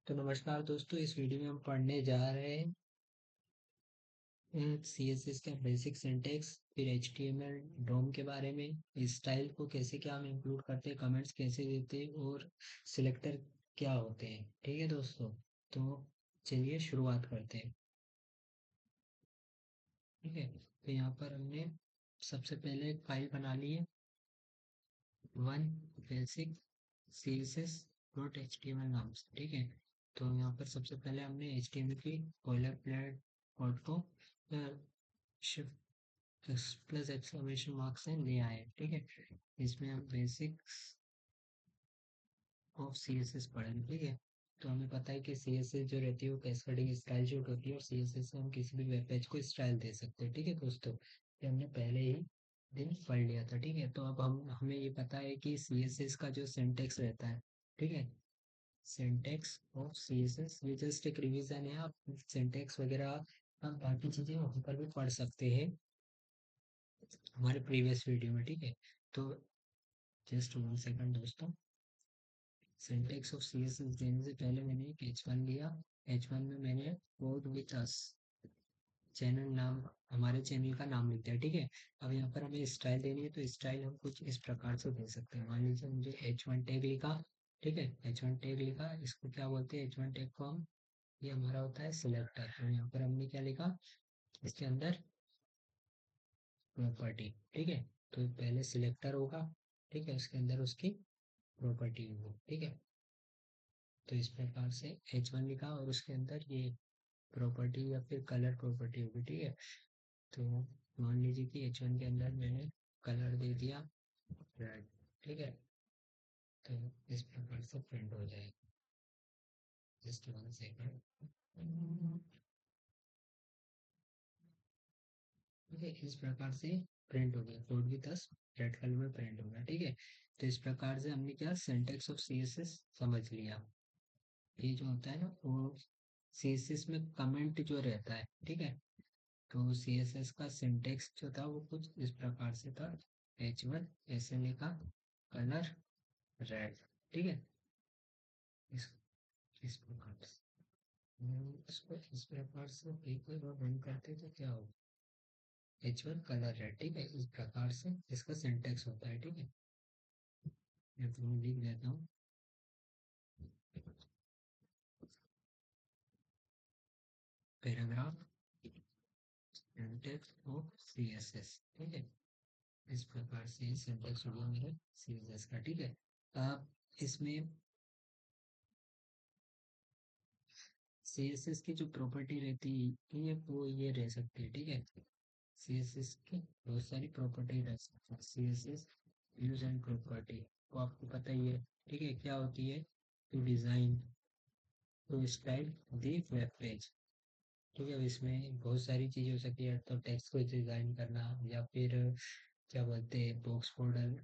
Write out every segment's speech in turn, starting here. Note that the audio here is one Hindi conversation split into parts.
तो नमस्कार दोस्तों, इस वीडियो में हम पढ़ने जा रहे हैं CSS का बेसिक सिंटेक्स, फिर HTML डोम के बारे में, स्टाइल को कैसे क्या हम इंक्लूड करते हैं, कमेंट्स कैसे देते हैं और सिलेक्टर क्या होते हैं। ठीक है दोस्तों, तो चलिए शुरुआत करते हैं। ठीक है, तो यहाँ पर हमने सबसे पहले एक फाइल बना ली है, वन बेसिक CSS.html नाम से। ठीक है, तो यहाँ पर सबसे पहले हमने HTML की बॉयलर प्लेट कोड को शिफ्ट प्लस एक्सक्लेमेशन मार्क से ले आए। ठीक है, इसमें हम बेसिक्स ऑफ CSS पढ़ेंगे। ठीक है, तो हमें पता है कि CSS जो रहती है वो कैस्केडिंग स्टाइल शूट होती है और CSS से हम किसी भी वेब पेज को स्टाइल दे सकते हैं। ठीक है दोस्तों, ये हमने पहले ही दिन पढ़ लिया था। ठीक है, तो अब हमें ये पता है कि CSS का जो सिंटेक्स रहता है, ठीक है, सिंटेक्स ऑफ CSS, ये जस्ट एक रिवीजन है। आप सिंटेक्स वगैरह हम बाकी चीज़ें वहाँ पर भी पढ़ सकते हैं हमारे प्रीवियस वीडियो में। ठीक है, तो जस्ट वन सेकंड दोस्तों, सिंटेक्स ऑफ CSS देने से पहले मैंने एक H1 लिया। H1 में मैंने कोड विथ अस चैनल नाम, हमारे चैनल का नाम लिख दिया। ठीक है, अब यहाँ पर हमें स्टाइल देनी है, तो स्टाइल हम कुछ इस प्रकार से दे सकते हैं। मान लीजिए मुझे H1 टैग लिखा। ठीक है, H1 टैग लिखा, इसको क्या बोलते हैं, H1 टैग को हम, ये हमारा होता है सिलेक्टर। तो यहाँ पर हमने क्या लिखा, इसके अंदर प्रॉपर्टी। ठीक है, तो पहले सिलेक्टर होगा, ठीक है, उसके अंदर उसकी प्रॉपर्टी होगी। ठीक है, तो इस प्रकार से H1 लिखा और उसके अंदर ये प्रॉपर्टी या फिर कलर प्रॉपर्टी होगी। ठीक है, तो मान लीजिए कि H1 के अंदर मैंने कलर दे दिया रेड। ठीक है, तो इस प्रकार से प्रिंट हो जाएगा। Just one second. ठीक है, इस प्रकार से प्रिंट हो गया, कोड भी 10 रेड कलर में प्रिंट हो गया। ठीक है, तो इस प्रकार से हमने क्या सिंटेक्स ऑफ CSS समझ लिया। ये जो होता है ना, वो CSS में कमेंट जो रहता है, ठीक है, तो CSS का सिंटेक्स जो था वो कुछ इस प्रकार से था। H1 ऐसे लिखा, कलर रेड। ठीक है, इस इस प्रकार से इसको इस प्रकार से एक बार रन करते तो क्या होगा, H1 कलर रेड। ठीक है, इस प्रकार से इसका सिंटेक्स होता है। ठीक है, मैं तो लिख देता हूँ, पैराग्राफ सिंटेक्स ऑफ CSS। ठीक है, इस प्रकार से सिंटेक्स हो गया मेरे CSS का। ठीक है, अब इसमें CSS की जो प्रॉपर्टी रहती है वो ये रह सकती है। ठीक है, CSS की बहुत सारी प्रॉपर्टी रह सकती है। CSS यूज एंड प्रॉपर्टी, वो आपको पता ही है। ठीक है, क्या होती है, to design, to style the web page. ठीक है, अब इसमें बहुत सारी चीज़ें हो सकती है, तो टेक्स्ट को डिजाइन करना, या फिर क्या बोलते हैं बॉक्स मॉडल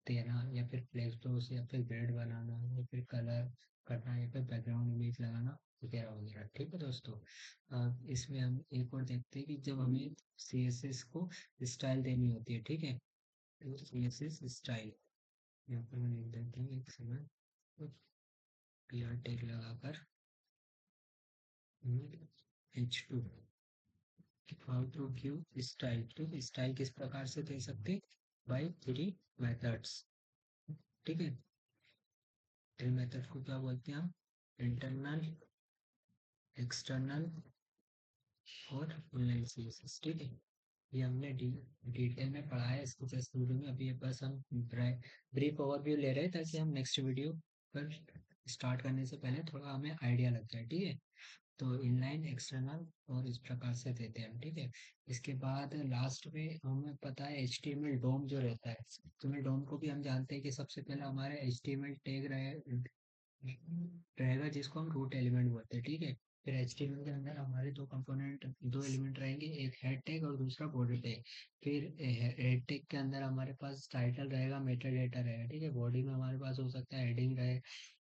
देना, या फिर फ्लेक्स या फिर बेड बनाना, या फिर कलर करना, या फिर बैकग्राउंड इमेज लगाना वगैरह वगैरह। ठीक है दोस्तों, इसमें हम एक और देखते हैं कि जब हमें CSS को स्टाइल देनी होती है। ठीक है, तो CSS स्टाइल, यहाँ पर मैं लिख देता हूँ एक सेकंड, PR टैग लगाकर H2 how to give style. तो स्टाइल किस प्रकार से दे सकते, बाय 3 मेथड्स। ठीक है, 3 मेथड को क्या बोलते हैं हम, इंटरनल, एक्सटर्नल और इनलाइन CSS। ठीक है, ये हमने डिटेल में पढ़ा है इसको जस्ट वीडियो में। अभी बस हम ब्रीफ ओवरव्यू ले रहे हैं ताकि हम नेक्स्ट वीडियो पर स्टार्ट करने से पहले थोड़ा हमें आइडिया लग जाए। ठीक है, तो इनलाइन, एक्सटर्नल और इस प्रकार से देते हैं हम। ठीक है, इसके बाद लास्ट में हमें पता है HTML डोम जो रहता है। HTML डोम को भी हम जानते हैं कि सबसे पहले हमारे HTML टैग रहेगा जिसको हम रूट एलिमेंट बोलते हैं। ठीक है, फिर HTML के अंदर हमारे दो एलिमेंट रहेंगे, एक हेड टैग और दूसरा बॉडी टैग। फिर हेड टैग के अंदर हमारे पास टाइटल रहेगा, मेटा डेटा रहेगा। ठीक है, बॉडी में हमारे पास हो सकता है हेडिंग रहे,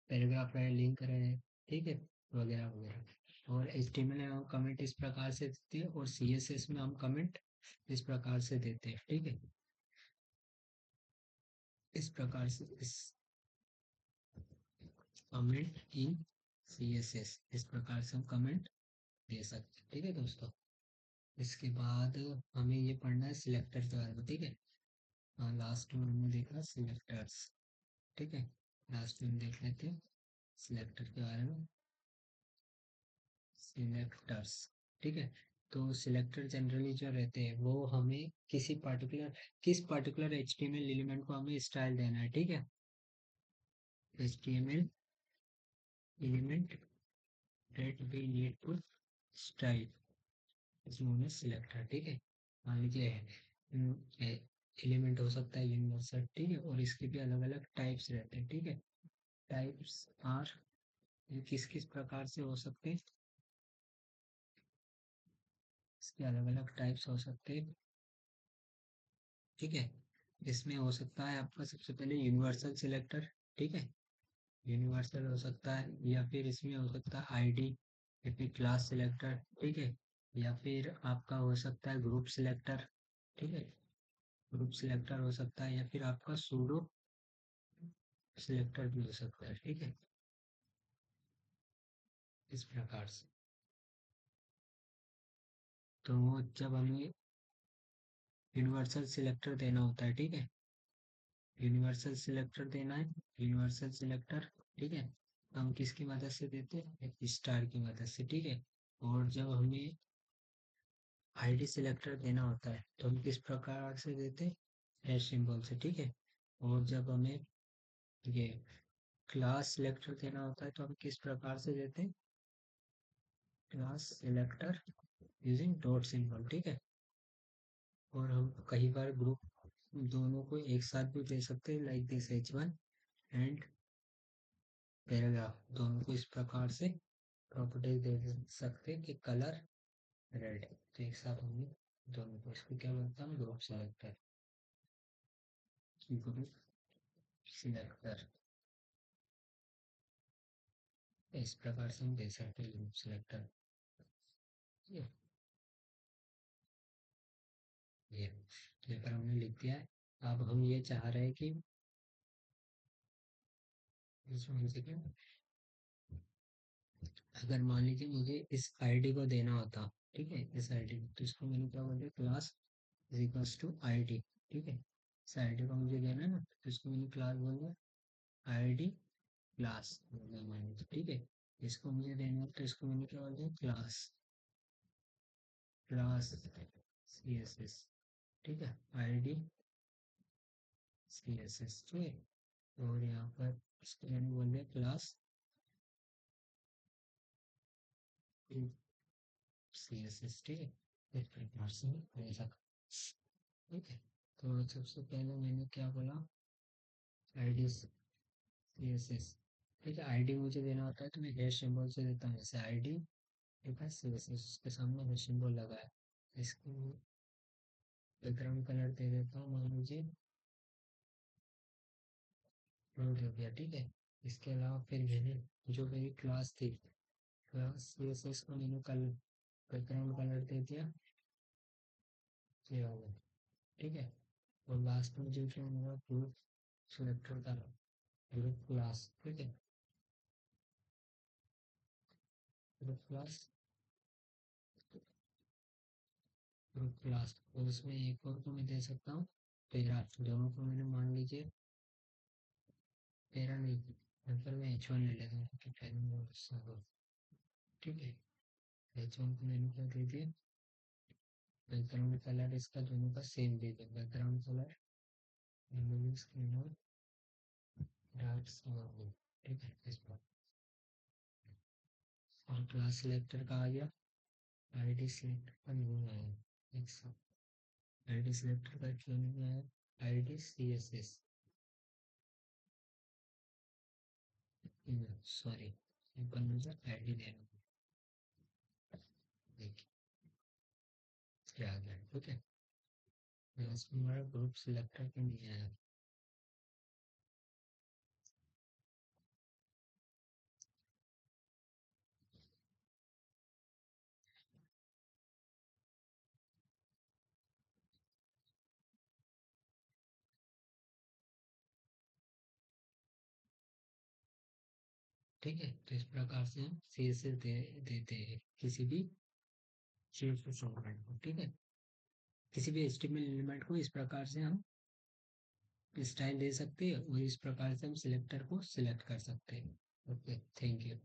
पैराग्राफ रहे, लिंक रहे। ठीक है, वगैरह वगैरह। और HTML में हम कमेंट इस प्रकार से देते हैं और CSS में हम कमेंट इस प्रकार से देते हैं। ठीक है, इस प्रकार से इस कमेंट इन CSS, इस प्रकार से हम कमेंट दे सकते हैं। ठीक है दोस्तों, इसके बाद हमें ये पढ़ना है सिलेक्टर के बारे में। ठीक है, लास्ट में हमने देखा सिलेक्टर्स। ठीक है, लास्ट में देख लेते हैं सिलेक्टर के बारे में। सिलेक्टर्स, ठीक है, तो सिलेक्टर जनरली जो रहते हैं वो हमें किस पार्टिकुलर HTML एलिमेंट को हमें स्टाइल देना है। ठीक है, HTML element that we need to style is known as selector। ठीक है, मान लीजिए एलिमेंट हो सकता है यूनिवर्सल। ठीक है, और इसके भी अलग अलग टाइप्स रहते हैं। ठीक है, टाइप्स आर, किस किस प्रकार से हो सकते हैं, इसके अलग अलग टाइप्स हो सकते हैं। ठीक है, इसमें हो सकता है आपका सबसे पहले यूनिवर्सल सिलेक्टर। ठीक है, यूनिवर्सल हो सकता है, या फिर इसमें हो सकता है आईडी, या फिर क्लास सिलेक्टर। ठीक है, या फिर आपका हो सकता है ग्रुप सिलेक्टर। ठीक है, ग्रुप सिलेक्टर हो सकता है, या फिर आपका सूडो सिलेक्टर भी हो सकता है। ठीक है, इस प्रकार से। तो जब हमें यूनिवर्सल सिलेक्टर देना होता है, ठीक है, यूनिवर्सल सिलेक्टर देना है, यूनिवर्सल सिलेक्टर। ठीक है, हम किसकी मदद से देते हैं, स्टार की मदद से। ठीक है, और जब हमें आईडी सिलेक्टर देना होता है तो हम किस प्रकार से देते हैं, हैश सिंबल से। ठीक है, और जब हमें ये क्लास सिलेक्टर देना होता है तो हम किस प्रकार से देते हैं, class selector using dot symbol. ठीक है, और हम कई बार ग्रुप दोनों को एक साथ भी दे सकते हैं, like this H1 and paragraph, दोनों को इस प्रकार से प्रॉपर्टीज दे सकते हैं कि कलर रेड। तो एक साथ हमने दोनों को, इसको क्या बोलता है, ग्रुप सिलेक्टर। ग्रुप सिलेक्टर, इस प्रकार से हम दे सकते हैं ग्रुप सिलेक्टर। ये यहाँ पर हमने लिख दिया है। अब हम ये चाह रहे हैं कि अगर मान लीजिए मुझे इस आईडी को देना होता, ठीक है, इस आईडी को, तो इसको मैंने क्या बोलते, class is equals to ID. ठीक है, इस आईडी को मुझे देना है ना, तो इसको मैंने क्लास बोल दिया, आईडी क्लास मान लीजिए। ठीक है, इसको मुझे देना है तो इसको मैंने क्या बोल दिया, क्लास क्लास CSS। ठीक है, आईडी CSS। ठीक है, और यहाँ पर इसको मैंने बोल दिया क्लास CSS। ठीक है, इस प्रकार से ऐसा। ठीक है, तो सबसे पहले मैंने क्या बोला, आईडी CSS। ठीक है, आईडी मुझे देना होता है तो मैं हैश सिंबल से देता हूँ, जैसे आईडी ठीक है CSS, उसके सामने हैश सिंबल लगा है। इसको बैकग्राउंड कलर दे देता हूँ, मान लीजिए रेड हो गया। ठीक है, इसके अलावा फिर मैंने जो मेरी क्लास थी, क्लास CSS को मैंने कल बैकग्राउंड कलर दे दिया, ये हो गया। ठीक है, और लास्ट में जो कि मेरा ग्रुप सिलेक्टर था, ग्रुप क्लास। ठीक है, ग्रुप क्लास, ग्रुप क्लास, और उसमें एक और को मैं दे सकता हूँ पेरा। दोनों को मैंने मान लीजिए पेरा नहीं, यहाँ पर मैं H1 ले लेता हूँ क्योंकि पहले में गुस्सा हो। ठीक है, H1 को मैंने क्या दे दिया, बैकग्राउंड कलर इसका दोनों का सेम दे दिया, बैकग्राउंड कलर स्क्रीन और डार्क स्मॉल। ठीक है, इस पर। और क्लास सिलेक्टर का आ गया, आईडी सिलेक्टर का नहीं आया, एक साथ आईडी सिलेक्टर का क्यों नहीं आया, आईडी CSS, सॉरी, सिंपल मुझे आईडी देना, देखिए क्या आ गया। ठीक है, इसमें हमारा ग्रुप सिलेक्टर क्यों नहीं आया, ठीक है, तो इस प्रकार से हम CSS देते हैं किसी भी CSS एलिमेंट को। ठीक है, किसी भी HTML एलिमेंट को इस प्रकार से हम स्टाइल दे सकते हैं और इस प्रकार से हम सिलेक्टर को सिलेक्ट कर सकते हैं। Okay, thank you.